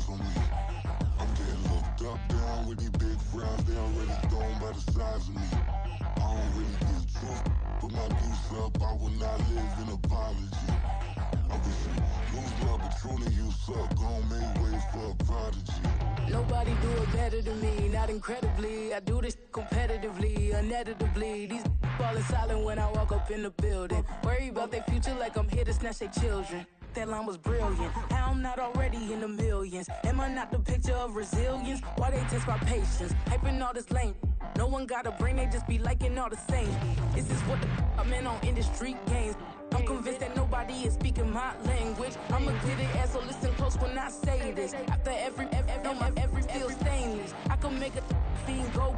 on me. I'm getting looked up, down with these big frowns. They already gone by the size of me. I don't really get truth, put my deuce up. I will not live in apology. I wish you lose love, but truly you suck. Gon' make way for a prodigy. Nobody do it better than me, not incredibly. I do this competitively, uneditably. These falling silent when I walk up in the building. Worry about their future like I'm here to snatch their children. That line was brilliant. How I'm not already in the millions? Am I not the picture of resilience? Why they test my patience? Hyping all this lame. No one got a brain, they just be liking all the same. This is what the I'm in on industry games. I'm convinced that nobody is speaking my language. I'ma get it ass, so listen close when I say this. After every feel stainless. I can make a fiend go.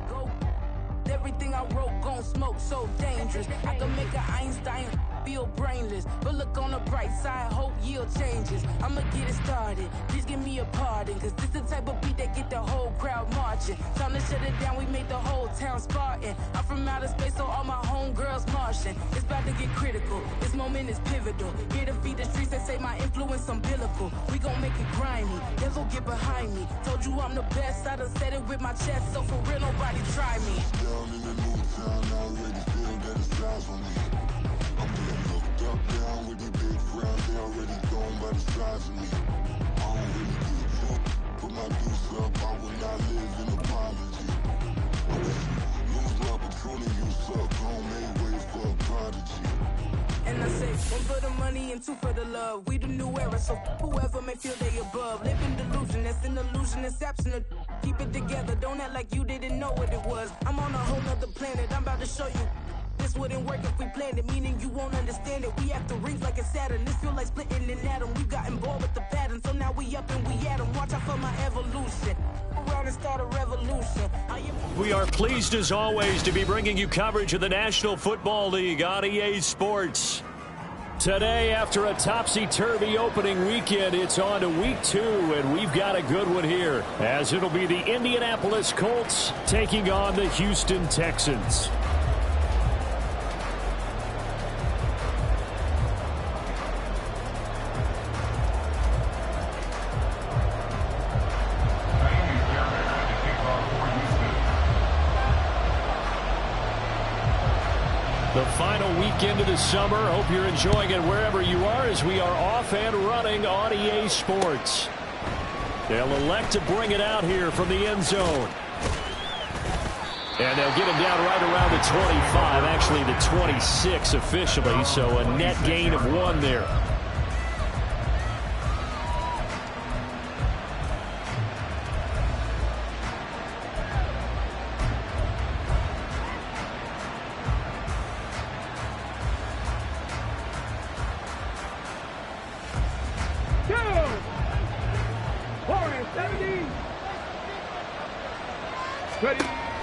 Everything I wrote gon' smoke, so dangerous. I can make an Einstein feel brainless. But look on the bright side, hope yield changes. I'ma get it started, please give me a pardon. Cause this the type of beat that get the whole crowd marching. Time to shut it down, we made the whole town Spartan. I'm from outer space, so all my homegirls Martian. It's about to get critical, this moment is pivotal. Here to feed the streets, they say my influence umbilical. We gon' make it grimy, devil get behind me. Told you I'm the best, I done said it with my chest. So for real, nobody try me. Down in the new town, I already feel that it's eyes on me. I'm getting looked up, down with these big frowns. They already gone by the size of me. I don't really get truth, put my deuce up. I will not live in apology. I wish you lose love, but truly you suck. Gon' make way for a prodigy. And I say, one for the money and two for the love. We the new era, so whoever may feel they above. Live in delusion, that's an illusion, it's absent. Keep it together, don't act like you didn't know what it was. I'm on a whole nother planet, I'm about to show you. This wouldn't work if we planned it, meaning you won't understand it. We have to rings like a Saturn, this feel like splitting an atom. We got involved with the pattern, so now we up and we at 'em. Watch out for my evolution. Around and start a revolution. We are pleased as always to be bringing you coverage of the National Football League on EA Sports. Today, after a topsy-turvy opening weekend, it's on to week 2, and we've got a good one here, as it'll be the Indianapolis Colts taking on the Houston Texans. The final weekend of the summer. Hope you're enjoying it wherever you are as we are off and running on EA Sports. They'll elect to bring it out here from the end zone. And they'll get him down right around the 25, actually the 26 officially, so a net gain of 1 there.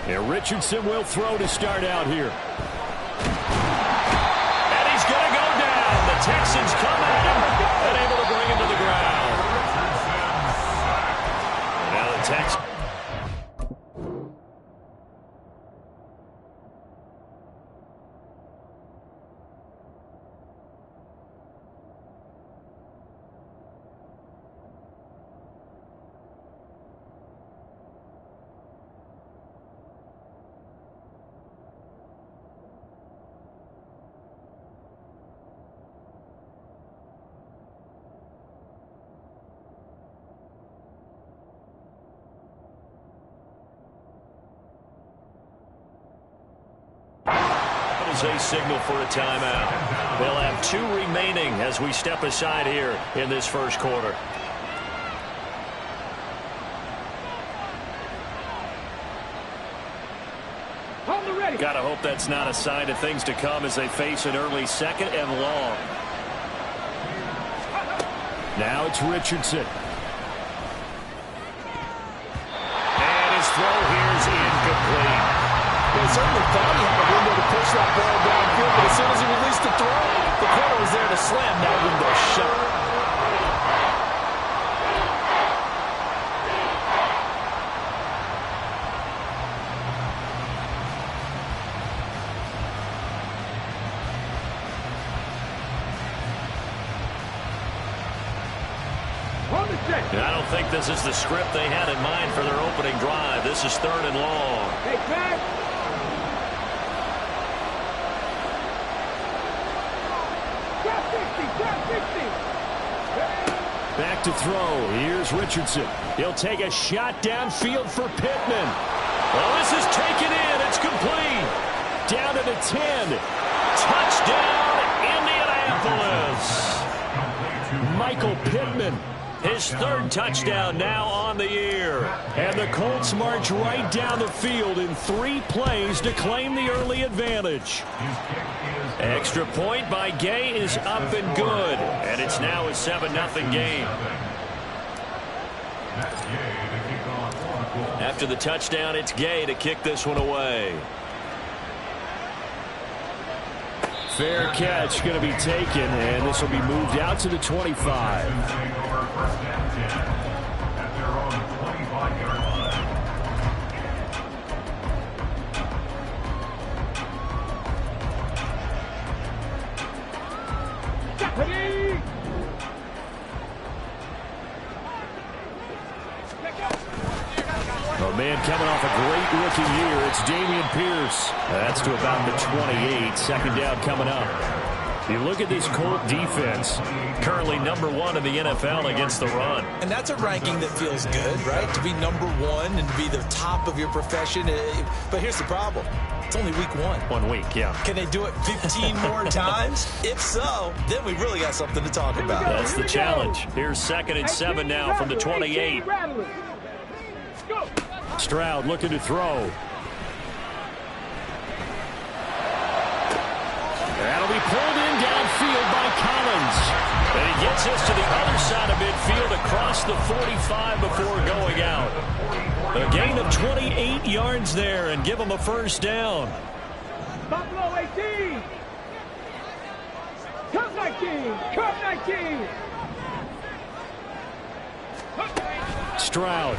And Richardson will throw to start out here. And he's going to go down. The Texans come at him and able to bring him to the ground. And now the Texans. A signal for a timeout. They'll have 2 remaining as we step aside here in this first quarter. Gotta hope that's not a sign of things to come as they face an early second and long. Now it's Richardson. And his throw here is incomplete. They certainly thought he had a window to push that ball downfield, but as soon as he released the throw, the corner was there to slam that window shut. I don't think this is the script they had in mind for their opening drive. This is 3rd and long. Hey, back. Back to throw. Here's Richardson. He'll take a shot downfield for Pittman. Well, this is taken in. It's complete. Down to the 10. Touchdown, Indianapolis. Michael Pittman, his 3rd touchdown now on the year. And the Colts march right down the field in 3 plays to claim the early advantage. Extra point by Gay is up and good. And it's now a 7-0 game. After the touchdown, it's Gay to kick this one away. Fair catch going to be taken, and this will be moved out to the 25. Oh, man, coming off a great rookie year, it's Dameon Pierce. That's to about the 28. 2nd down coming up. You look at this Colt defense, currently #1 in the NFL against the run. And that's a ranking that feels good, right? To be #1 and be the top of your profession. But here's the problem. It's only week 1. 1 week, yeah. Can they do it 15 more times? If so, then we really got something to talk about. That's the challenge. Here's 2nd and 7 now from the 28. Stroud looking to throw. That'll be pulled in downfield by Collins. And he gets us to the other side of midfield across the 45 before going out. A gain of 28 yards there and give him a 1st down. Buffalo 18. Cup 19. Cup 19. Stroud.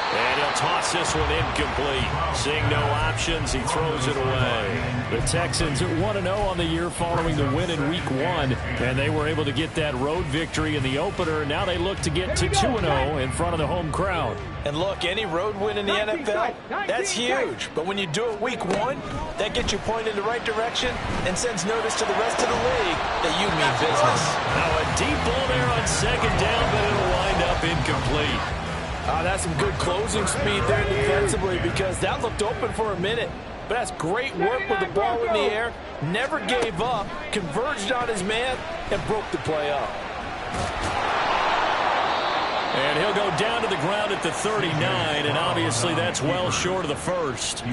And he'll toss this one incomplete. Seeing no options, he throws it away. The Texans at 1-0 on the year following the win in Week 1. And they were able to get that road victory in the opener. Now they look to get to 2-0 in front of the home crowd. And look, any road win in the NFL, that's huge. But when you do it Week 1, that gets you pointed in the right direction and sends notice to the rest of the league that you mean business. Now a deep ball there on 2nd down, but it'll wind up incomplete. That's some good closing speed there defensively because that looked open for a minute. But that's great work with the ball in the air. Never gave up, converged on his man, and broke the play up. And he'll go down to the ground at the 39, and obviously that's well short of the 1st.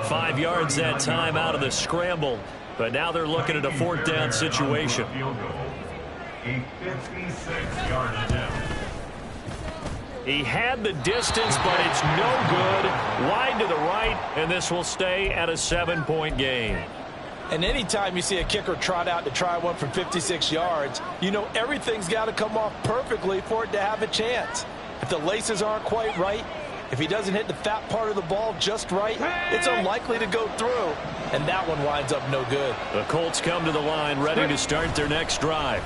5 yards that time out of the scramble. But now they're looking at a 4th down situation. A 56-yard attempt. He had the distance, but it's no good. Wide to the right, and this will stay at a 7-point game. And anytime you see a kicker trot out to try one from 56 yards, you know everything's got to come off perfectly for it to have a chance. If the laces aren't quite right, if he doesn't hit the fat part of the ball just right, it's unlikely to go through. And that one winds up no good. The Colts come to the line ready to start their next drive.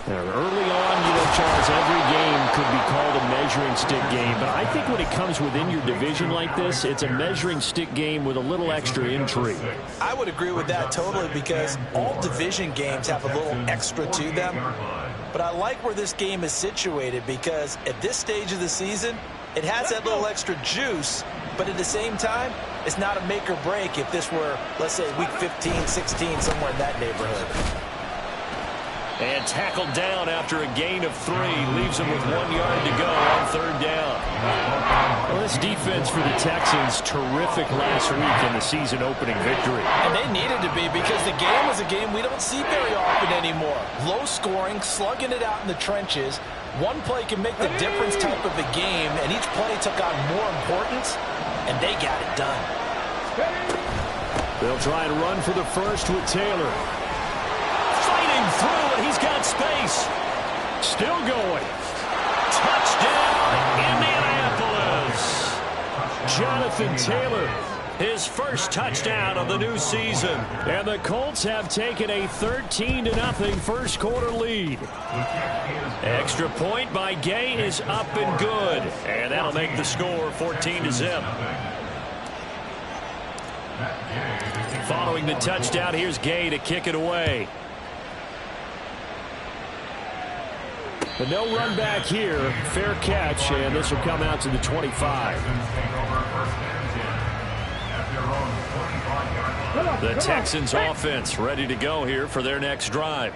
Early on, Charles, every game could be called a measuring stick game. But I think when it comes within your division like this, it's a measuring stick game with a little extra intrigue. I would agree with that totally because all division games have a little extra to them. But I like where this game is situated because at this stage of the season, it has that little extra juice. But at the same time, it's not a make or break if this were, let's say, week 15, 16, somewhere in that neighborhood. And tackled down after a gain of 3. Leaves him with 1 yard to go on 3rd down. Well, this defense for the Texans, terrific last week in the season-opening victory. And they needed to be because the game was a game we don't see very often anymore. Low scoring, slugging it out in the trenches. One play can make the difference type of a game, and each play took on more importance, and they got it done. They'll try and run for the 1st with Taylor. Through, and he's got space. Still going. Touchdown, Indianapolis. Jonathan Taylor, his first touchdown of the new season. And the Colts have taken a 13-0 first quarter lead. Extra point by Gay is up and good. And that'll make the score 14-0. Following the touchdown, here's Gay to kick it away. But no run back here. Fair catch, and this will come out to the 25. The Texans offense ready to go here for their next drive.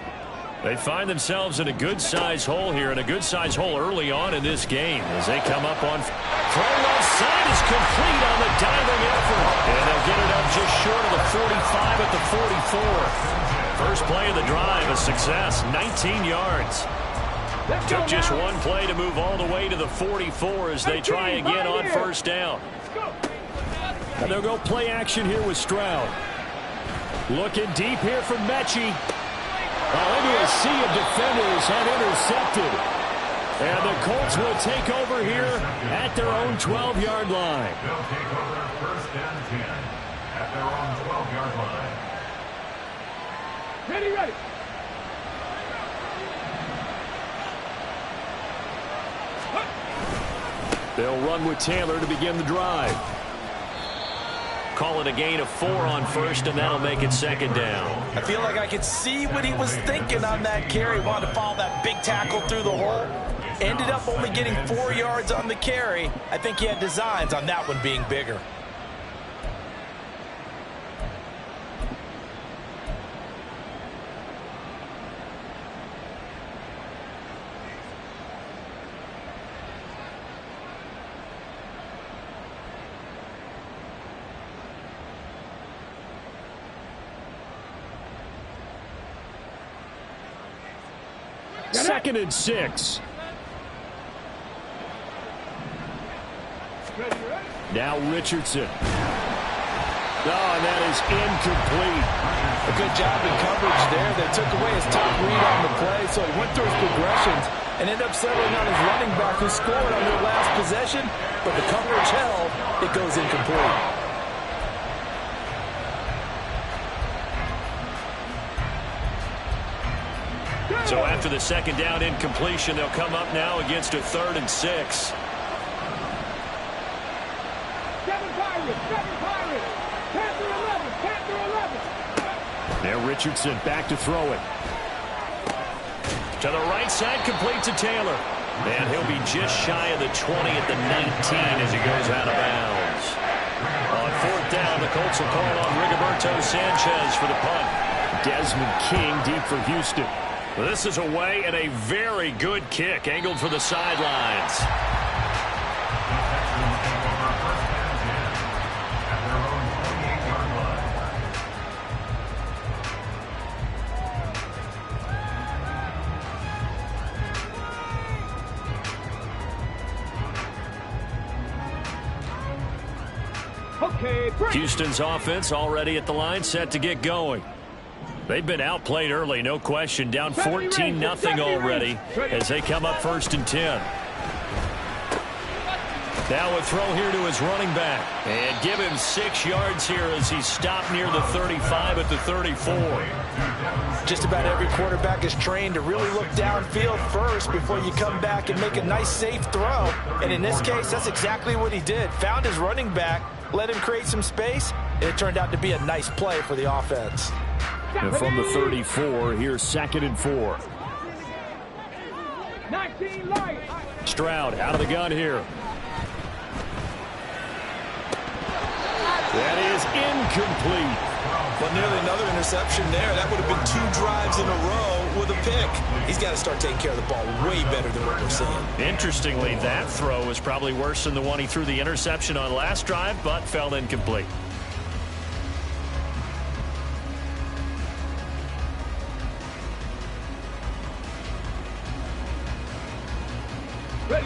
They find themselves in a good-sized hole here, and a good-sized hole early on in this game as they come up on. Throw left side is complete on the diving effort. And they'll get it up just short of the 45 at the 44. First play of the drive, a success, 19 yards. Took just one play to move all the way to the 44 as they try again on first down. And they'll go play action here with Stroud. Looking deep here from Mechie. Into a sea of defenders and intercepted. And the Colts will take over here at their own 12-yard line. They'll take over first and 10 at their own 12-yard line. Ready, ready. They'll run with Taylor to begin the drive. Call it a gain of 4 on first, and that'll make it second down. I feel like I could see what he was thinking on that carry. Wanted to follow that big tackle through the hole. Ended up only getting 4 yards on the carry. I think he had designs on that one being bigger. Second and 6. Now Richardson. Oh, and that is incomplete. A good job in coverage there. They took away his top read on the play, so he went through his progressions and ended up settling on his running back who scored on their last possession, but the coverage held. It goes incomplete. So after the second down incompletion, they'll come up now against a 3rd and 6. 7 Pirates, 7 Pirates. Panther 11, Panther 11. Now Richardson back to throw it. To the right side, complete to Taylor. And he'll be just shy of the 20 at the 19 as he goes out of bounds. On 4th down, the Colts will call on Rigoberto Sanchez for the punt. Desmond King deep for Houston. This is away and a very good kick angled for the sidelines. Okay, break. Houston's offense already at the line, set to get going. They've been outplayed early, no question. Down 14-0 already as they come up 1st and 10. Now a throw here to his running back. And give him 6 yards here as he's stopped near the 35 at the 34. Just about every quarterback is trained to really look downfield first before you come back and make a nice, safe throw. And in this case, that's exactly what he did. Found his running back, let him create some space, and it turned out to be a nice play for the offense. And from the 34, here's 2nd and 4. 19 light. Stroud out of the gun here. That is incomplete. But nearly another interception there. That would have been 2 drives in a row with a pick. He's got to start taking care of the ball way better than what we're seeing. Interestingly, that throw was probably worse than the one he threw the interception on last drive, but fell incomplete.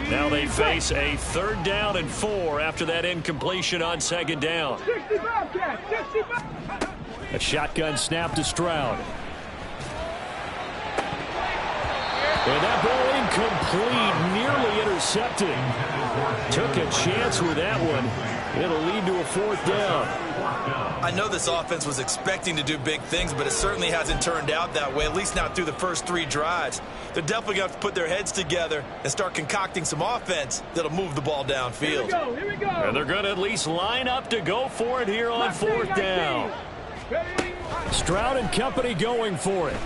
Now they face a 3rd down and 4 after that incompletion on 2nd down. 60 Bobcats, 60 Bobcats. A shotgun snap to Stroud. And that ball incomplete, nearly intercepted. Took a chance with that one. It'll lead to a 4th down. I know this offense was expecting to do big things, but it certainly hasn't turned out that way, at least not through the first 3 drives. They're definitely going to have to put their heads together and start concocting some offense that'll move the ball downfield. Here we go. And they're going to at least line up to go for it here on 4th down. Stroud and company going for it.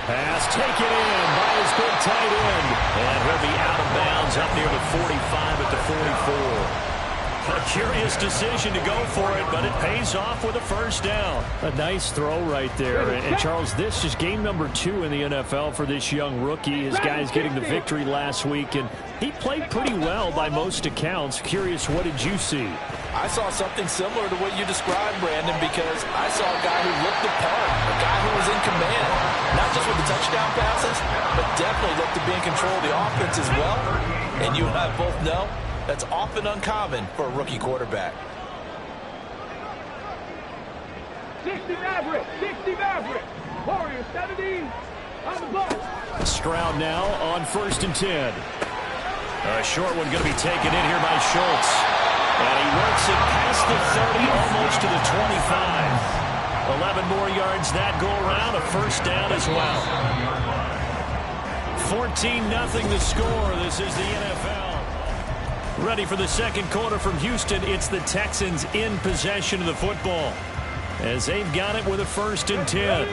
Pass taken in by his big tight end. And he'll be out of bounds up near the 45 at the 44. A curious decision to go for it, but it pays off with a 1st down. A nice throw right there. And Charles, this is game number 2 in the NFL for this young rookie. His guys getting the victory last week, and he played pretty well by most accounts. Curious, what did you see? I saw something similar to what you described, Brandon, because I saw a guy who looked the part, a guy who was in command, not just with the touchdown passes, but definitely looked to be in control of the offense as well. And you and I both know that's often uncommon for a rookie quarterback. 60 Maverick. 60 Maverick. Warriors 70 on the ball. Stroud now on 1st and 10. A short one going to be taken in here by Schultz. And he works it past the 30, almost to the 25. 11 more yards that go around, a 1st down as well. 14-0 the score. This is the NFL. Ready for the 2nd quarter from Houston. It's the Texans in possession of the football as they've got it with a 1st and 10.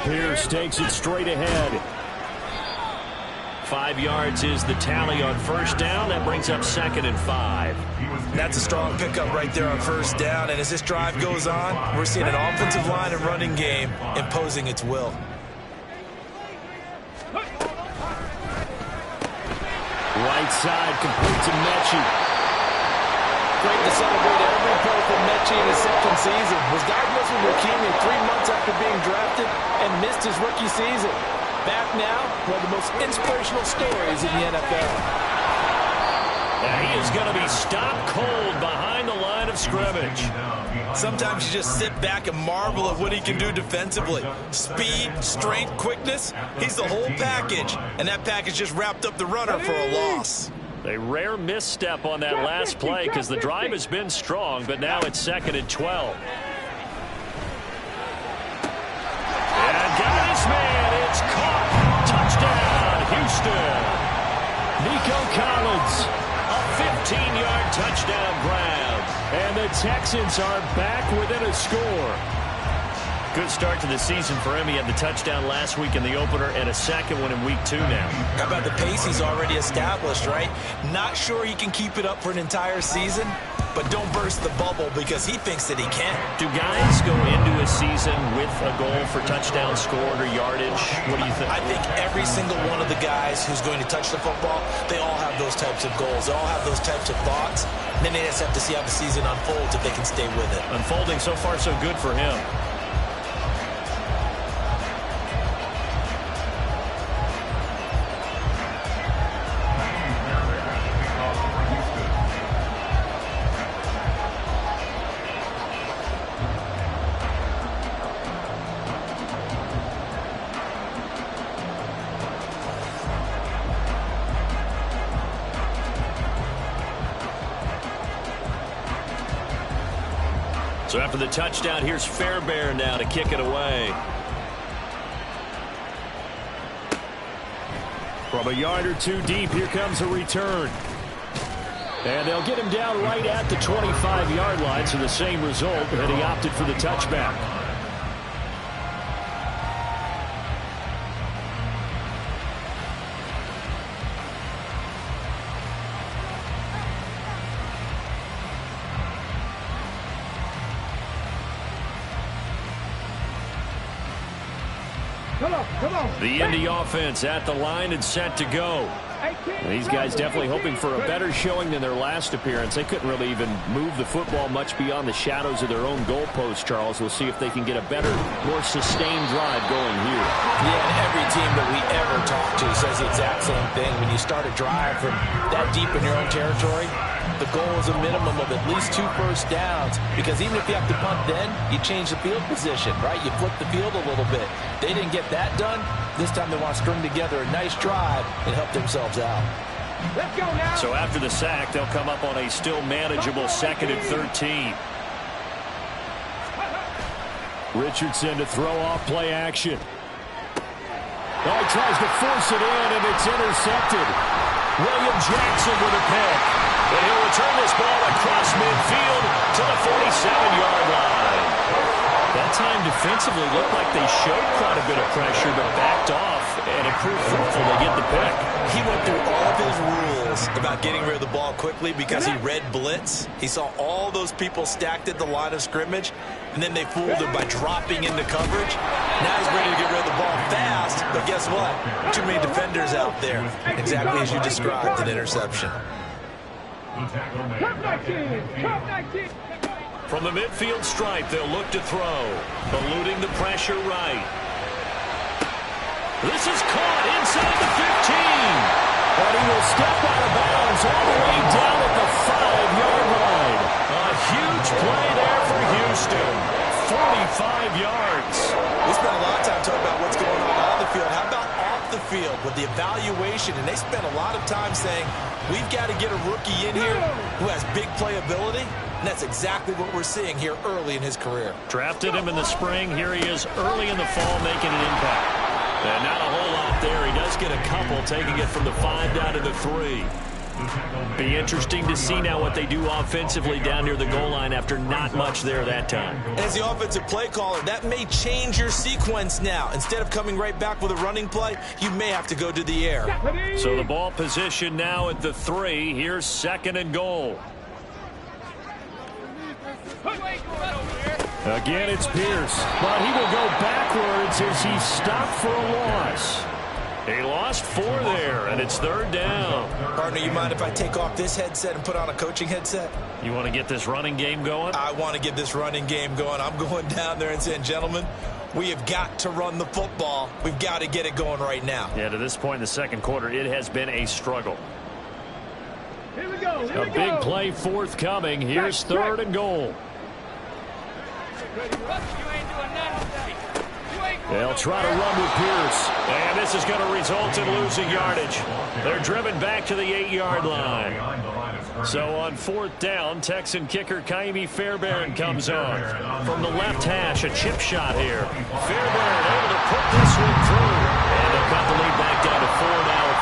Pierce takes it straight ahead. 5 yards is the tally on 1st down. That brings up 2nd and 5. That's a strong pickup right there on 1st down. And as this drive goes on, we're seeing an offensive line and running game imposing its will. Right side complete to Mechie. Great to celebrate every play for Mechie in his 2nd season. Was diagnosed with leukemia 3 months after being drafted and missed his rookie season. Back now, one of the most inspirational stories in the NFL. And he is going to be stopped cold behind the line of scrimmage. Sometimes you just sit back and marvel at what he can do defensively. Speed, strength, quickness, he's the whole package. And that package just wrapped up the runner for a loss. A rare misstep on that last play because the drive has been strong, but now it's 2nd and 12. And got his man. It's caught. Touchdown, Houston. Nico Collins, a 15-yard touchdown grab. And the Texans are back within a score. Good start to the season for him. He had the touchdown last week in the opener and a 2nd one in week 2 now. How about the pace he's already established, right? Not sure he can keep it up for an entire season, but don't burst the bubble because he thinks that he can. Do guys go into a season with a goal for touchdown scored or yardage? What do you think? I think every single one of the guys who's going to touch the football, they all have those types of goals. They all have those types of thoughts. And then they just have to see how the season unfolds if they can stay with it. Unfolding so far so good for him. So after the touchdown, here's Fairbairn now to kick it away. From a yard or 2 deep, here comes a return. And they'll get him down right at the 25-yard line, so the same result, and he opted for the touchback. Come on. The Indy offense at the line and set to go. These guys definitely hoping for a better showing than their last appearance. They couldn't really even move the football much beyond the shadows of their own goalpost, Charles. We'll see if they can get a better, more sustained drive going here. Yeah, and every team that we ever talk to says the exact same thing. When you start a drive from that deep in your own territory, the goal is a minimum of at least 2 first downs, because even if you have to punt then, you change the field position, right? You flip the field a little bit. They didn't get that done. This time they want to string together a nice drive and help themselves out. Let's go now. So after the sack, they'll come up on a still manageable 2nd and 13. Richardson to throw off play action. Oh, he tries to force it in, and it's intercepted. William Jackson with a pick. And he'll return this ball across midfield to the 47-yard line. That time defensively looked like they showed quite a bit of pressure, but backed off, and it proved fruitful to get the pick. He went through all of his rules about getting rid of the ball quickly because he read blitz. He saw all those people stacked at the line of scrimmage, and then they fooled him by dropping into coverage. Now he's ready to get rid of the ball fast, but guess what? Too many defenders out there. Exactly as you described, an interception. Top 19. Top 19. From the midfield stripe, they'll look to throw, eluding the pressure right. This is caught inside the 15. But he will step out of bounds all the way down at the 5-yard line. A huge play there for Houston. 45 yards. We spent a lot of time talking about what's going on the field. How about off the field with the evaluation? And they spent a lot of time saying, we've got to get a rookie in here who has big playability. And that's exactly what we're seeing here early in his career. Drafted him in the spring. Here he is early in the fall making an impact. And not a whole lot there. He does get a couple, taking it from the 5 down to the 3. Be interesting to see now what they do offensively down near the goal line after not much there that time. As the offensive play caller, that may change your sequence now. Instead of coming right back with a running play, you may have to go to the air. So the ball position now at the 3. Here's 2nd and goal. Again, it's Pierce, but he will go backwards as he stopped for a loss. He lost 4 there, and it's 3rd down. Partner, you mind if I take off this headset and put on a coaching headset? You want to get this running game going? I want to get this running game going. I'm going down there and saying, gentlemen, we have got to run the football. We've got to get it going right now. Yeah, to this point in the second quarter, it has been a struggle. Here we go. A big play forthcoming. Here's 3rd and goal. They'll try to run with Pierce. And this is going to result in losing yardage. They're driven back to the 8-yard line. So on 4th down, Texan kicker Kaimi Fairbairn comes on. From the left hash, a chip shot here. Fairbairn able to put this one through. And they'll cut the lead back down to 4 now at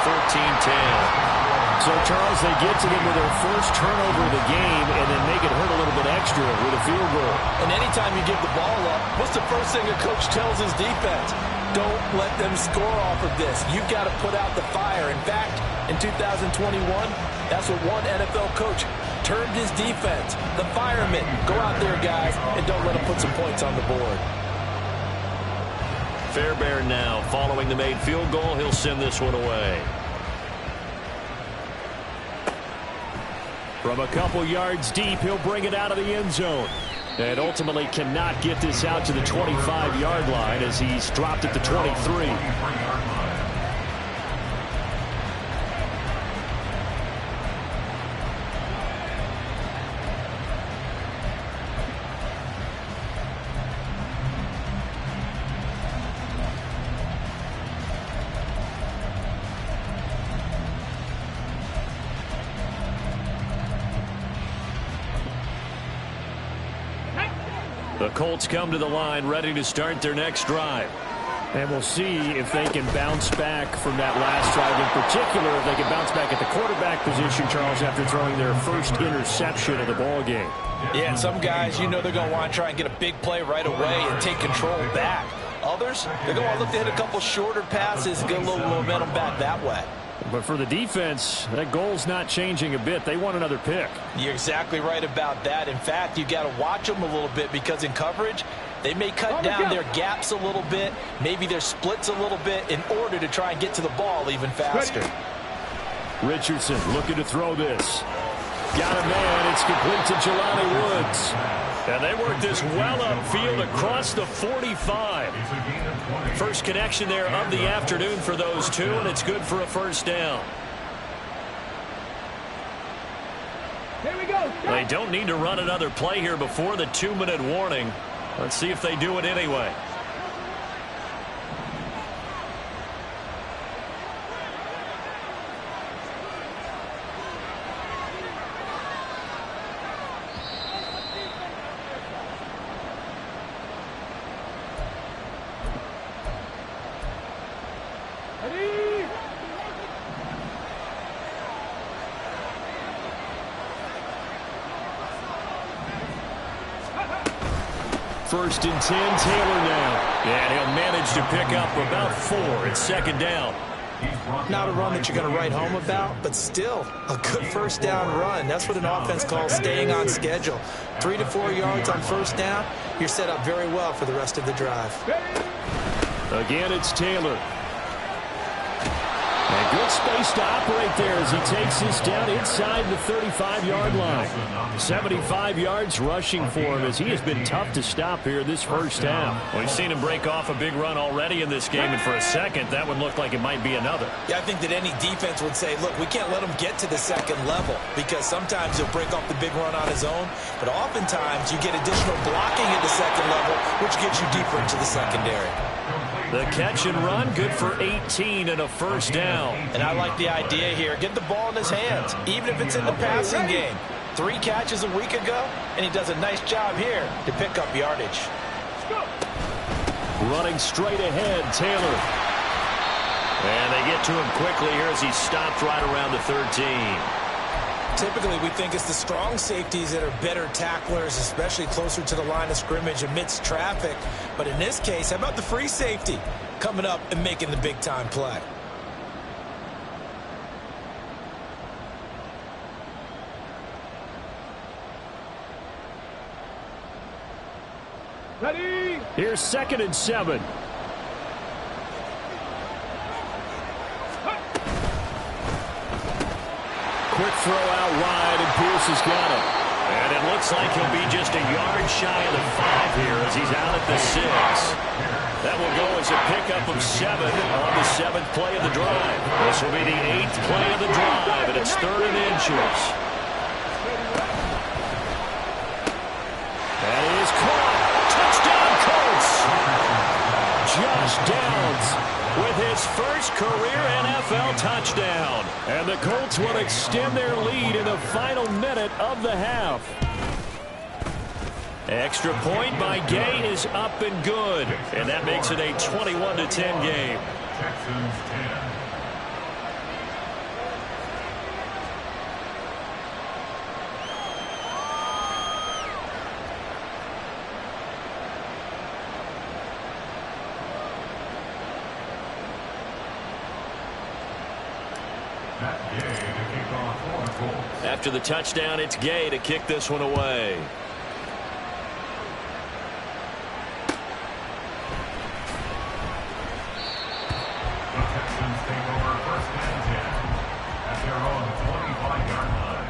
14-10. So, Charles, they get to them with their first turnover of the game and then make it hurt a little bit extra with a field goal. And anytime you give the ball up, what's the first thing a coach tells his defense? Don't let them score off of this. You've got to put out the fire. In fact, in 2021, that's what one NFL coach termed his defense. The firemen. Go out there, guys, and don't let them put some points on the board. Fairbairn now following the made field goal. He'll send this one away. From a couple yards deep, he'll bring it out of the end zone. And ultimately cannot get this out to the 25-yard line as he's dropped at the 23. The Colts come to the line ready to start their next drive. And we'll see if they can bounce back from that last drive. In particular, if they can bounce back at the quarterback position, Charles, after throwing their first interception of the ball game. Yeah, and some guys, you know they're going to want to try and get a big play right away and take control back. Others, they're going to want to look to hit a couple shorter passes and get a little momentum back that way. But for the defense, that goal's not changing a bit. They want another pick. You're exactly right about that. In fact, you got to watch them a little bit because in coverage, they may cut down their gaps a little bit, maybe their splits a little bit in order to try and get to the ball even faster. Richardson looking to throw this. Got a man. It's complete to Jelani Woods. And they work this well upfield across the 45. First connection there of the afternoon for those two, and it's good for a first down. Here we go. They don't need to run another play here before the 2-minute warning. Let's see if they do it anyway. 1st and 10, Taylor now. And he'll manage to pick up about 4. It's 2nd down. Not a run that you're going to write home about, but still a good 1st down run. That's what an offense calls staying on schedule. 3 to 4 yards on 1st down, you're set up very well for the rest of the drive. Again, it's Taylor. And good space to operate there as he takes this down inside the 35-yard line. 75 yards rushing for him as he has been tough to stop here this 1st half. We've seen him break off a big run already in this game, and for a second, that would look like it might be another. Yeah, I think that any defense would say, look, we can't let him get to the 2nd level because sometimes he'll break off the big run on his own, but oftentimes you get additional blocking at the 2nd level, which gets you deeper into the secondary. The catch and run, good for 18 and a 1st down. And I like the idea here. Get the ball in his hands, even if it's in the passing game. 3 catches a week ago, and he does a nice job here to pick up yardage. Running straight ahead, Taylor. And they get to him quickly here as he stopped right around the 13. Typically, we think it's the strong safeties that are better tacklers, especially closer to the line of scrimmage amidst traffic. But in this case, how about the free safety coming up and making the big-time play? Ready? Here's 2nd and 7. Quick throw out wide, and Pierce has got it. And it looks like he'll be just a yard shy of the 5 here as he's out at the 6. That will go as a pickup of 7 on the 7th play of the drive. This will be the 8th play of the drive, and it's 3rd and inches. That is caught. Touchdown, Colts. Josh Downs with his first career NFL touchdown. And the Colts will extend their lead in the final minute of the half. Extra point by Gay is up and good. And that makes it a 21-10 game. Texans 10. After the touchdown, it's Gay to kick this one away. The Texans take over 1st and 10 at their own 25-yard line.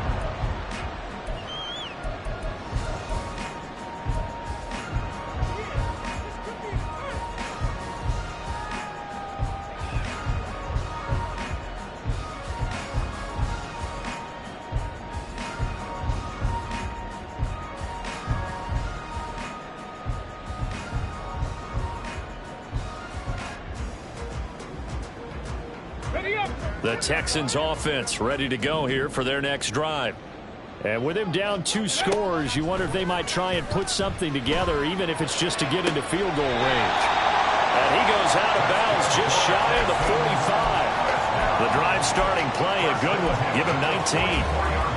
The Texans offense ready to go here for their next drive. And with him down 2 scores, you wonder if they might try and put something together, even if it's just to get into field goal range. And he goes out of bounds just shy of the 45. The drive starting play, a good one. Give him 19.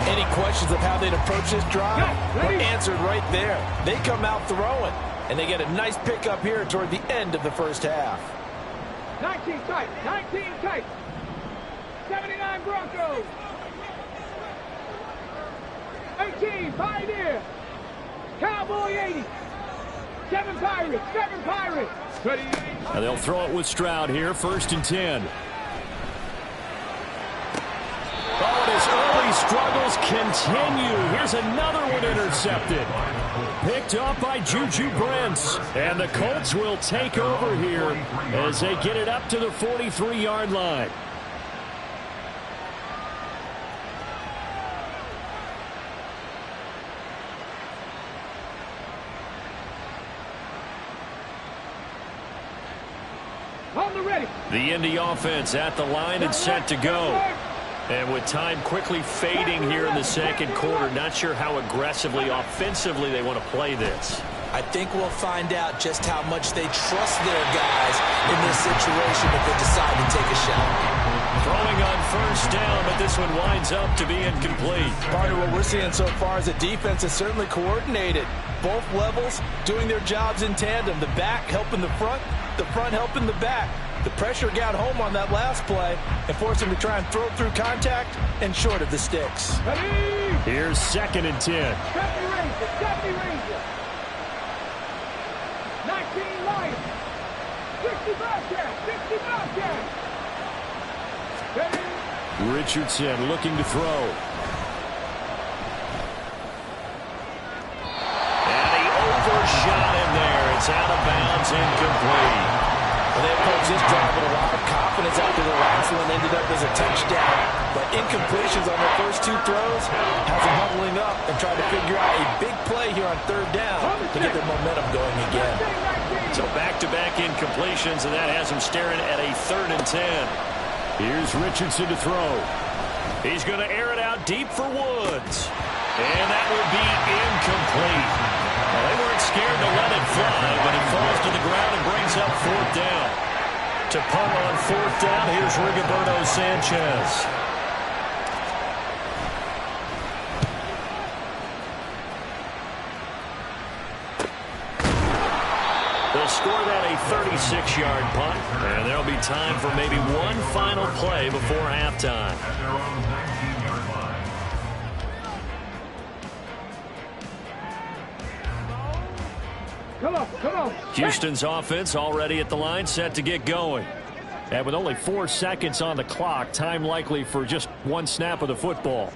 Any questions of how they'd approach this drive were answered right there. They come out throwing, and they get a nice pickup here toward the end of the 1st half. 19 tight. 19 tight. 79 Broncos. 18 Pioneer. Cowboy 80. 7 Pirates. 7 Pirates. Ready. And they'll throw it with Stroud here, 1st and 10. Oh, and his early struggles continue. Here's another one intercepted. Picked up by Juju Brents. And the Colts will take over here as they get it up to the 43-yard line. The Indy offense at the line and set to go. And with time quickly fading here in the 2nd quarter, not sure how aggressively, offensively they want to play this. I think we'll find out just how much they trust their guys in this situation if they decide to take a shot. Throwing on first down, but this one winds up to be incomplete. Partner, what we're seeing so far is the defense is certainly coordinated. Both levels doing their jobs in tandem. The back helping the front helping the back. The pressure got home on that last play and forced him to try and throw through contact and short of the sticks. Here's 2nd and 10. 70 Rangers. 19 Lions. 60 Bobcats. 60 Bobcats. Richardson looking to throw. And he overshot him there. It's out of bounds, incomplete. Well, they approached this drive with a lot of confidence after the last one ended up as a touchdown. But incompletions on their first 2 throws has them huddling up and trying to figure out a big play here on 3rd down to get their momentum going again. So back-to-back incompletions, and that has them staring at a 3rd and 10. Here's Richardson to throw. He's going to air it out deep for Woods. And that will be incomplete. Well, they weren't scared to let it fly, but it falls to the ground and brings up 4th down. To punt on 4th down, here's Rigoberto Sanchez. They'll score that a 36-yard punt, and there'll be time for maybe one final play before halftime. At their own 19-yard line. Come on. Houston's offense already at the line, set to get going. And with only 4 seconds on the clock, time likely for just one snap of the football.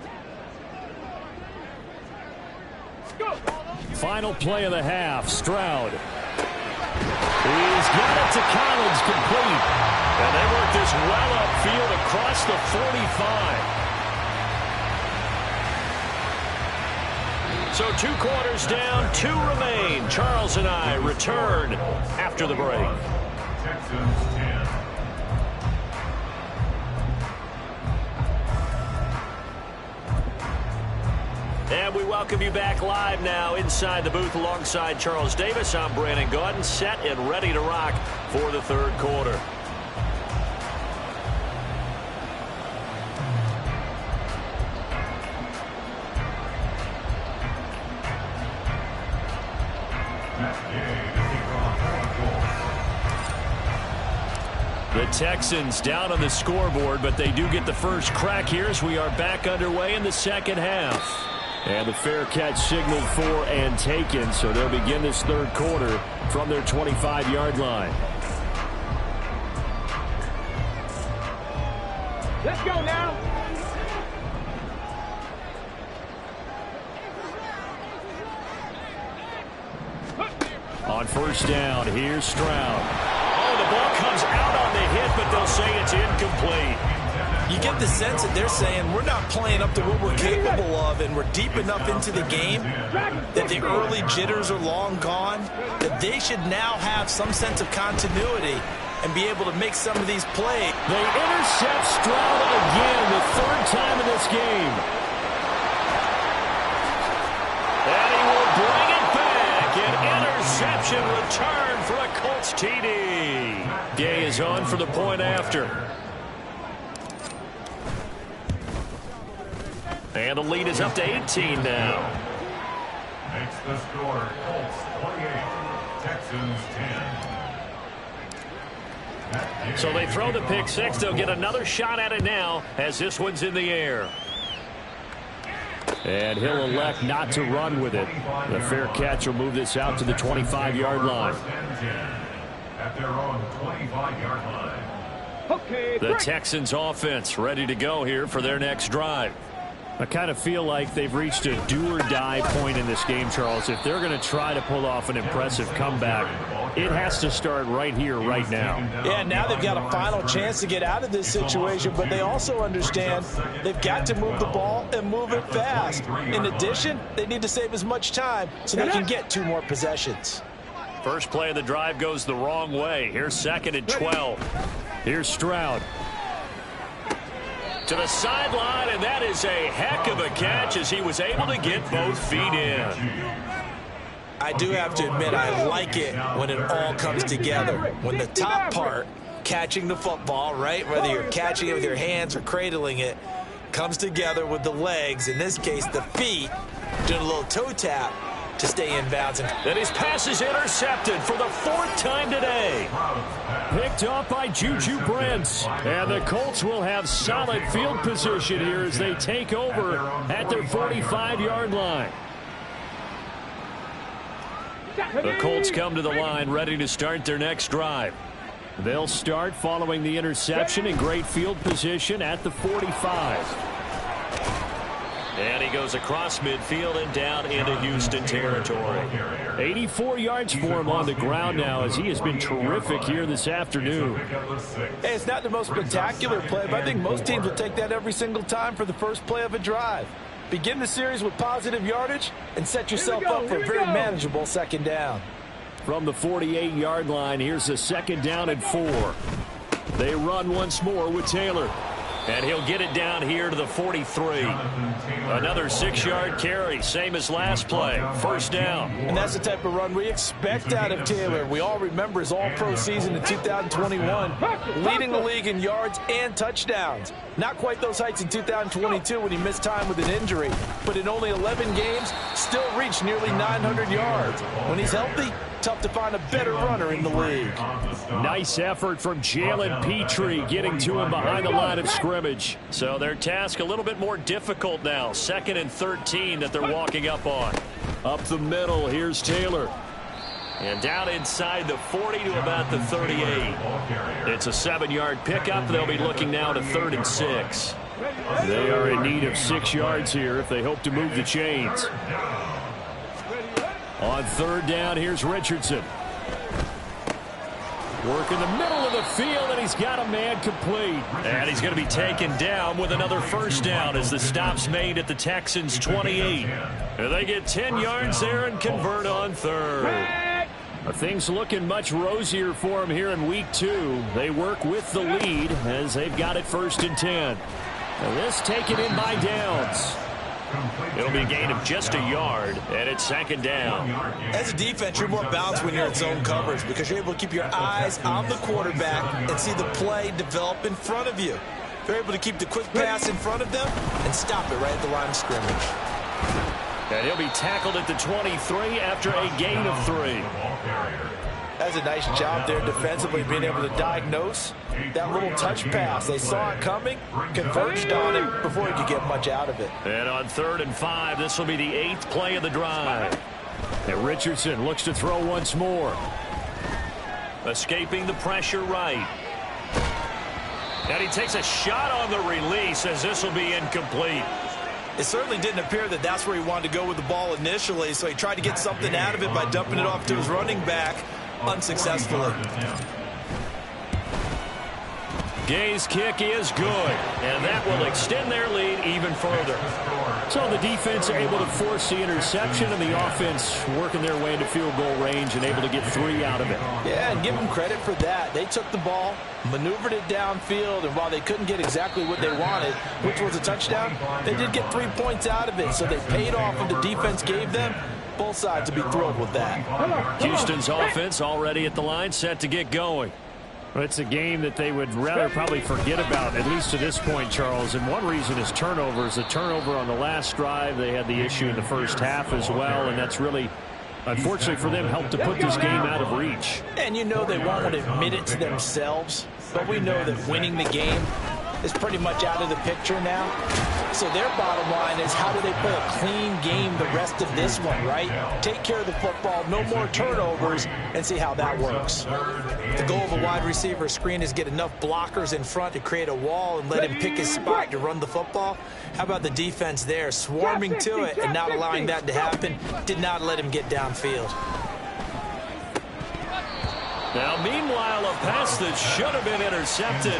Final play of the half, Stroud. He's got it to Collins, complete. And they work this well upfield across the 45. So 2 quarters down, 2 remain. Charles and I return after the break. Texans 10. And we welcome you back live now inside the booth alongside Charles Davis. I'm Brandon Gaudin, set and ready to rock for the 3rd quarter. The Texans down on the scoreboard, but they do get the first crack here as we are back underway in the 2nd half. And the fair catch signaled for and taken, so they'll begin this 3rd quarter from their 25-yard line. Let's go now. On first down, here's Stroud. Oh, the ball comes out on the hit, but they'll say it's incomplete. You get the sense that they're saying we're not playing up to what we're capable of, and we're deep enough into the game that the early jitters are long gone, that they should now have some sense of continuity and be able to make some of these plays. They intercept Stroud again, the 3rd time in this game. And he will bring it back. An interception return for a Colts TD. Gay is on for the point after. And the lead is up to 18 now. Makes the score Colts 28, Texans 10. So they throw the pick 6. They'll get another shot at it now as this one's in the air. And he'll elect not to run with it. The fair catch will move this out to the 25-yard line. At their own 25-yard line. Okay, The Texans offense ready to go here for their next drive. I kind of feel like they've reached a do-or-die point in this game, Charles. If they're going to try to pull off an impressive comeback, it has to start right here, right now. Yeah, now they've got a final chance to get out of this situation, but they also understand they've got to move the ball and move it fast. In addition, they need to save as much time so they can get 2 more possessions. First play of the drive goes the wrong way. Here's 2nd and 12. Here's Stroud. To the sideline, and that is a heck of a catch as he was able to get both feet in. I do have to admit, I like it when it all comes together. When the top part catching the football, right? Whether you're catching it with your hands or cradling it, comes together with the legs, in this case the feet, doing a little toe tap to stay in bounds. And his pass is intercepted for the 4th time today. Picked off by Juju Brents. And the Colts will have solid field position here as they take over at their 45-yard line. The Colts come to the line ready to start their next drive. They'll start following the interception in great field position at the 45. And he goes across midfield and down into Houston territory. 84 yards for him on the ground now as he has been terrific here this afternoon. Hey, it's not the most spectacular play, but I think most teams will take that every single time for the first play of a drive. Begin the series with positive yardage and set yourself up for a very manageable second down. From the 48-yard line, here's a 2nd down and 4. They run once more with Taylor. And he'll get it down here to the 43. Another 6-yard carry, same as last play. 1st down. And that's the type of run we expect out of Taylor. We all remember his all-pro season in 2021, leading the league in yards and touchdowns. Not quite those heights in 2022 when he missed time with an injury, but in only 11 games, still reached nearly 900 yards. When he's healthy, tough to find a better runner in the league. Nice effort from Jalen Petrie getting to him behind the line of scrimmage. So their task a little bit more difficult now. 2nd and 13 that they're walking up on. Up the middle, here's Taylor. And down inside the 40 to about the 38. It's a 7-yard pickup. They'll be looking now to 3rd and 6. They are in need of 6 yards here if they hope to move the chains. On 3rd down, here's Richardson. Work in the middle of the field, and he's got a man complete. And he's going to be taken down with another 1st down as the stop's made at the Texans' 28. And they get 10 yards there and convert on 3rd. Things looking much rosier for him here in week 2. They work with the lead as they've got it 1st and 10. And this taken in by Downs. It'll be a gain of just a yard, and it's 2nd down. As a defense, you're more balanced when you're in zone coverage because you're able to keep your eyes on the quarterback and see the play develop in front of you. You're able to keep the quick pass in front of them and stop it right at the line of scrimmage. And he'll be tackled at the 23 after a gain of 3. That's a nice job there defensively, being able to diagnose that little touch pass. They saw it coming, converged on it before he could get much out of it. And on 3rd and 5, this will be the 8th play of the drive. And Richardson looks to throw once more. Escaping the pressure right. And he takes a shot on the release as this will be incomplete. It certainly didn't appear that that's where he wanted to go with the ball initially, so he tried to get something out of it by dumping it off to his running back unsuccessfully. Gay's kick is good, and that will extend their lead even further. So the defense able to force the interception, and the offense working their way into field goal range and able to get 3 out of it. Yeah, and give them credit for that. They took the ball, maneuvered it downfield, and while they couldn't get exactly what they wanted, which was a touchdown, they did get 3 points out of it, so they paid off what the defense gave them. Both sides will be thrilled with that. Houston's offense already at the line, set to get going. Well, it's a game that they would rather probably forget about, at least to this point, Charles. And one reason is turnovers. The turnover on the last drive, they had the issue in the first half as well, and that's really, unfortunately for them, helped to put this game out of reach. And you know they won't admit it to themselves, but we know that winning the game is pretty much out of the picture now. So their bottom line is, how do they play a clean game the rest of this one, right? Take care of the football, no more turnovers, and see how that works. The goal of a wide receiver screen is get enough blockers in front to create a wall and let him pick his spot to run the football. How about the defense there, swarming to it and not allowing that to happen? Did not let him get downfield. Now, meanwhile, a pass that should have been intercepted,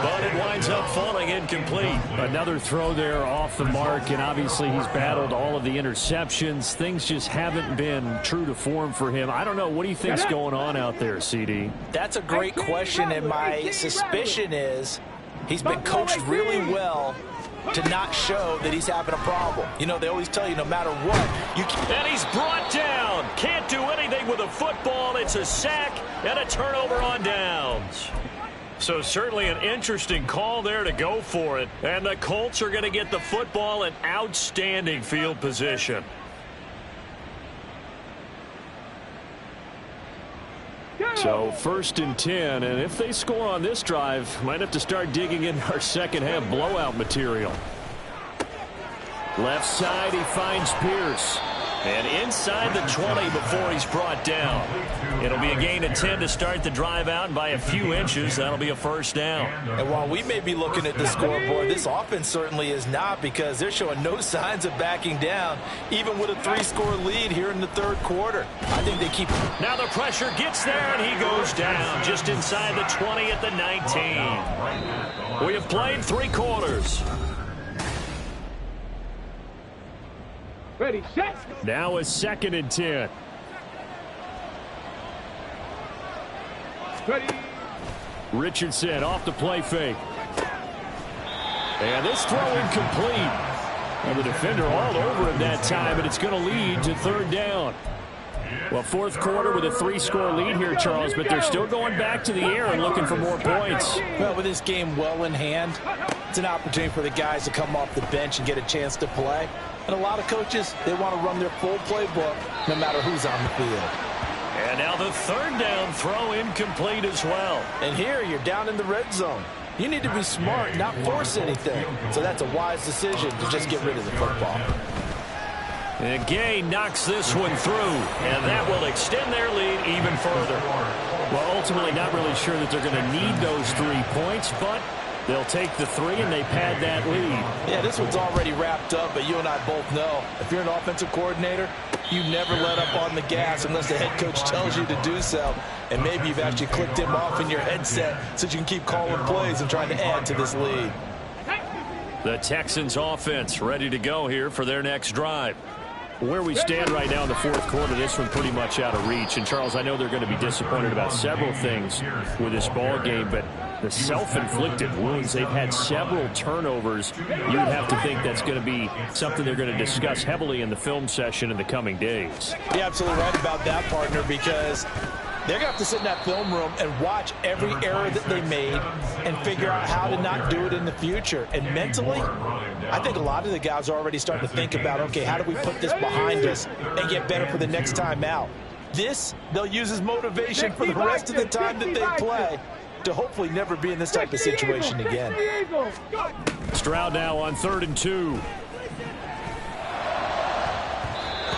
but it winds up falling incomplete. Another throw there off the mark, and obviously he's battled all of the interceptions. Things just haven't been true to form for him. I don't know. What do you think's going on out there, CD? That's a great question, and my suspicion is he's been coached really well to not show that he's having a problem. You know, they always tell you no matter what, you can. And he's brought down. Can't do anything with a football. It's a sack and a turnover on downs. So certainly an interesting call there to go for it. And the Colts are going to get the football in outstanding field position. So 1st and 10, and if they score on this drive, might have to start digging in our second half blowout material. Left side, he finds Pierce. And inside the 20 before he's brought down. It'll be a gain of 10 to start the drive out, and by a few inches, that'll be a first down. And while we may be looking at the scoreboard, this offense certainly is not, because they're showing no signs of backing down, even with a 3-score lead here in the 3rd quarter. I think they keep... Now the pressure gets there, and he goes down just inside the 20 at the 19. We have played 3 quarters. Ready, set. Now a 2nd and 10. Ready. Richardson off the play fake. And this throw incomplete. And the defender all over him that time, and it's going to lead to 3rd down. Well, 4th quarter with a 3-score lead here, Charles, but they're still going back to the air and looking for more points. Well, with this game well in hand, it's an opportunity for the guys to come off the bench and get a chance to play. And a lot of coaches, they want to run their full playbook no matter who's on the field. And now the 3rd down throw incomplete as well. And here you're down in the red zone. You need to be smart, not force anything. So that's a wise decision to just get rid of the football. And Gay knocks this one through, and that will extend their lead even further. Well, ultimately not really sure that they're going to need those 3 points, but they'll take the 3 and they pad that lead. Yeah, this one's already wrapped up, but you and I both know if you're an offensive coordinator, you never let up on the gas unless the head coach tells you to do so. And maybe you've actually clicked him off in your headset so you can keep calling plays and trying to add to this lead. The Texans offense ready to go here for their next drive. Where we stand right now in the 4th quarter, this one pretty much out of reach. And, Charles, I know they're going to be disappointed about several things with this ball game, but the self-inflicted wounds, they've had several turnovers. You would have to think that's going to be something they're going to discuss heavily in the film session in the coming days. You're absolutely right about that, partner, because they're going to have to sit in that film room and watch every error that they made and figure out how to not do it in the future. And mentally, I think a lot of the guys are already starting to think about, okay, how do we put this behind us and get better for the next time out? This, they'll use as motivation for the rest of the time that they play to hopefully never be in this type of situation again. Stroud now on 3rd and 2.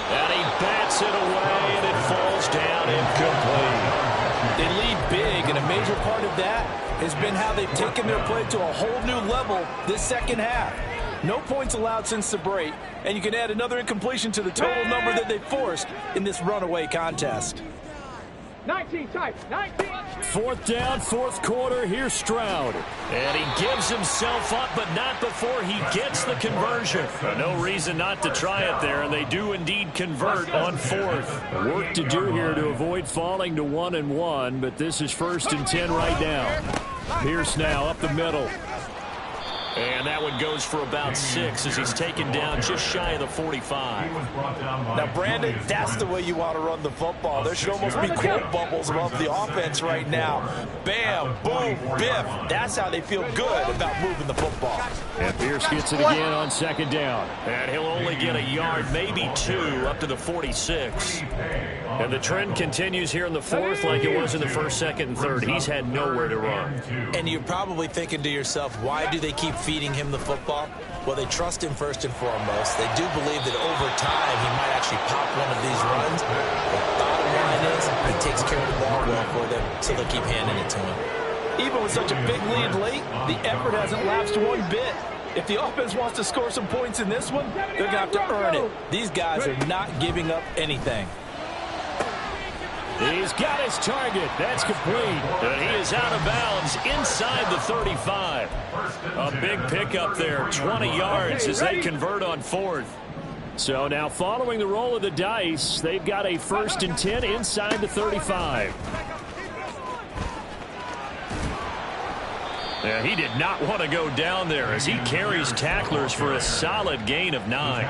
And he bats it away, and it falls down incomplete. They lead big, and a major part of that has been how they've taken their play to a whole new level this second half. No points allowed since the break, and you can add another incompletion to the total number that they forced in this runaway contest. 19 type, 19. 4th down, 4th quarter. Here's Stroud. And he gives himself up, but not before he gets the conversion. No reason not to try it there, and they do indeed convert on 4th. Work to do here to avoid falling to 1-1, but this is 1st and 10 right now. Pierce now up the middle. And that one goes for about 6 as he's taken down just shy of the 45. Now, Brandon, that's the way you want to run the football. There should almost be quote bubbles above the offense right now. Bam, boom, biff. That's how they feel good about moving the football. And Pierce gets it again on 2nd down. And he'll only get a yard, maybe 2, up to the 46. And the trend continues here in the 4th like it was in the 1st, 2nd, and 3rd. He's had nowhere to run. And you're probably thinking to yourself, why do they keep feeding him the football? Well, they trust him first and foremost. They do believe that over time he might actually pop one of these runs. The bottom line is he takes care of the ball well for them, so they'll keep handing it to him. Even with such a big lead late, the effort hasn't lapsed one bit. If the offense wants to score some points in this one, they're going to have to earn it. These guys are not giving up anything. He's got his target. That's complete. And he is out of bounds inside the 35. A big pickup there, 20 yards as they convert on 4th. So now following the roll of the dice, they've got a 1st and 10 inside the 35. Yeah, he did not want to go down there as he carries tacklers for a solid gain of 9.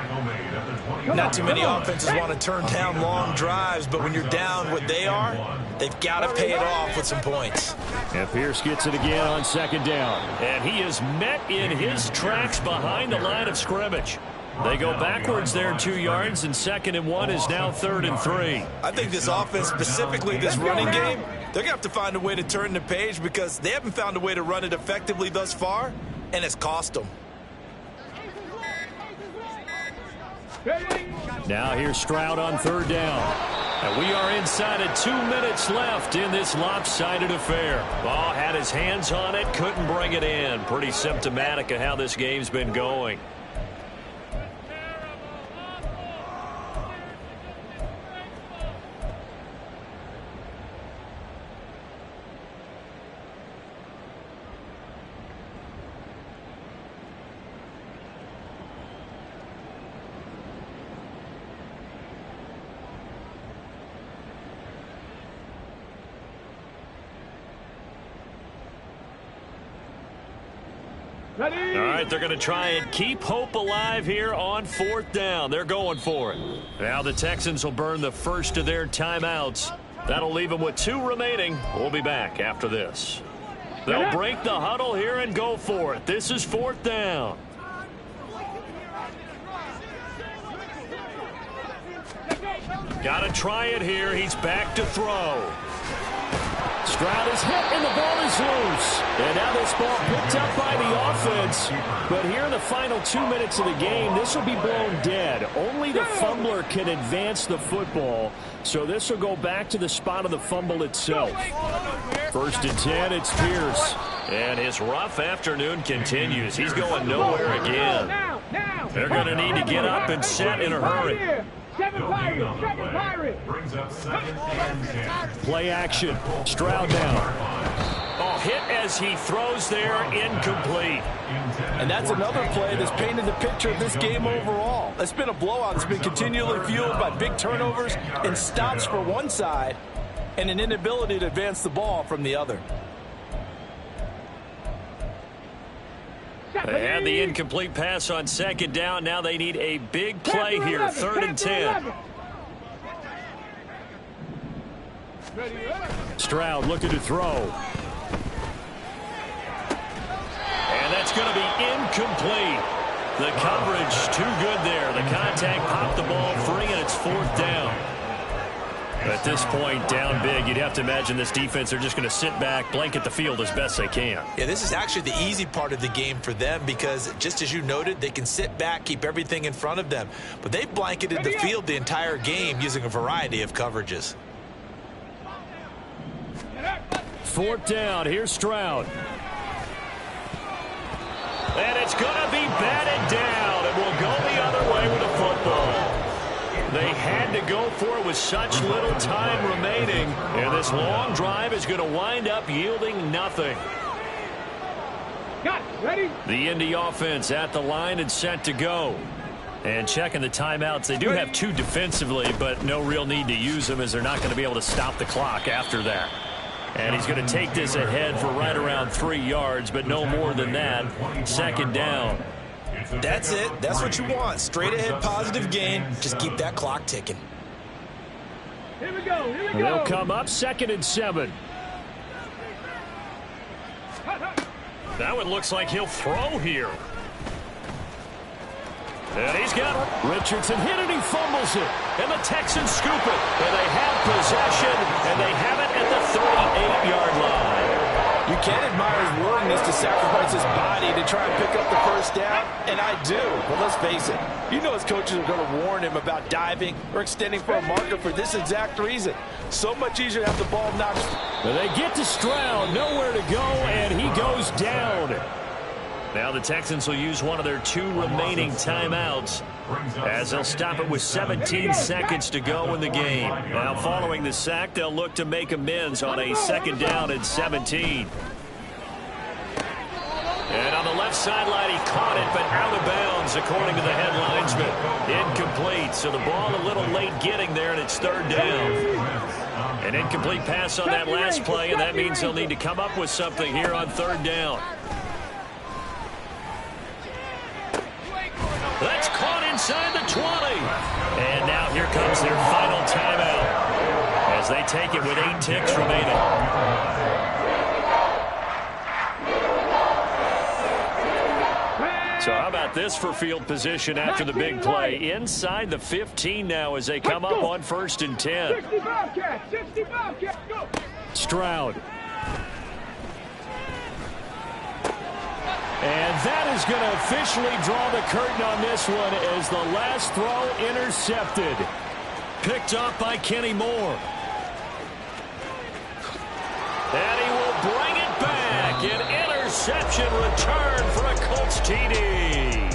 Not too many offenses want to turn down long drives, but when you're down what they are, they've got to pay it off with some points. And Pierce gets it again on second down. And he is met in his tracks behind the line of scrimmage. They go backwards there 2 yards, and 2nd and 1 is now 3rd and 3. I think this offense, specifically this running game, they're going to have to find a way to turn the page because they haven't found a way to run it effectively thus far, and it's cost them. Now here's Stroud on 3rd down. And we are inside of 2 minutes left in this lopsided affair. Ball had his hands on it, couldn't bring it in. Pretty symptomatic of how this game's been going. Ready? All right, they're going to try and keep hope alive here on 4th down. They're going for it. Now the Texans will burn the first of their timeouts. That'll leave them with 2 remaining. We'll be back after this. They'll break the huddle here and go for it. This is 4th down. Got to try it here. He's back to throw. Stroud is hit, and the ball is loose. And now this ball picked up by the offense. But here in the final 2 minutes of the game, this will be blown dead. Only the fumbler can advance the football. So this will go back to the spot of the fumble itself. 1st and 10, it's Pierce. And his rough afternoon continues. He's going nowhere again. They're going to need to get up and set in a hurry. Brings up 2nd and 10. Play action. Stroud down. Oh, hit as he throws there, incomplete. And that's another play that's painted the picture of this game overall. It's been a blowout. It's been continually fueled by big turnovers and stops for one side and an inability to advance the ball from the other. They had the incomplete pass on 2nd down. Now they need a big play here. 3rd and 10. Stroud looking to throw. And that's going to be incomplete. The coverage too good there. The contact popped the ball free, and it's 4th down. At this point, down big, you'd have to imagine this defense are just going to sit back, blanket the field as best they can. Yeah, this is actually the easy part of the game for them because, just as you noted, they can sit back, keep everything in front of them. But they've blanketed the field the entire game using a variety of coverages. 4th down. Here's Stroud. And it's going to be batted down, and we'll go the other way with the football. They had to go for it with such little time remaining, and this long drive is going to wind up yielding nothing. Got it. Ready? The Indy offense at the line and set to go. And checking the timeouts. They do have 2 defensively, but no real need to use them as they're not going to be able to stop the clock after that. And he's going to take this ahead for right around 3 yards, but no more than that. 2nd down. That's it. That's what you want. Straight ahead positive gain. Just keep that clock ticking. Here we go. Here we go. They'll come up 2nd and 7. That one looks like he'll throw here. And he's got it. Richardson hit it. He fumbles it. And the Texans scoop it. And they have possession. And they have it at the 38-yard line. You can't admire his willingness to sacrifice his body to try and pick up the first down, and I do. But let's face it, you know his coaches are going to warn him about diving or extending for a marker for this exact reason. So much easier to have the ball knocked. But they get to Stroud, nowhere to go, and he goes down. Now the Texans will use one of their 2 remaining timeouts as they'll stop it with 17 seconds to go in the game. Now following the sack, they'll look to make amends on a 2nd down and 17. And on the left sideline, he caught it, but out of bounds, according to the head linesman. Incomplete, so the ball a little late getting there, and it's 3rd down. An incomplete pass on that last play, and that means they'll need to come up with something here on 3rd down. That's caught inside the 20. And now here comes their final timeout as they take it with 8 ticks remaining. So how about this for field position after the big play? Inside the 15 now as they come up on 1st and 10. 65 catch, 65 catch, go! Stroud. And that is going to officially draw the curtain on this one as the last throw intercepted. Picked off by Kenny Moore. And he will bring it back. An interception return for a Colts TD.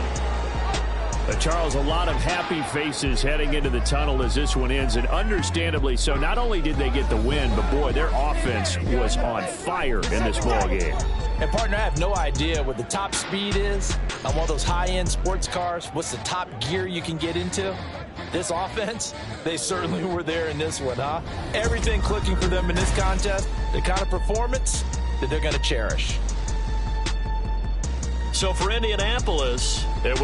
Charles, a lot of happy faces heading into the tunnel as this one ends, and understandably so. Not only did they get the win, but boy, their offense was on fire in this ball game. And, partner, I have no idea what the top speed is on one of those high-end sports cars. What's the top gear you can get into? This offense, they certainly were there in this one, huh? Everything clicking for them in this contest, the kind of performance that they're going to cherish. So for Indianapolis, it was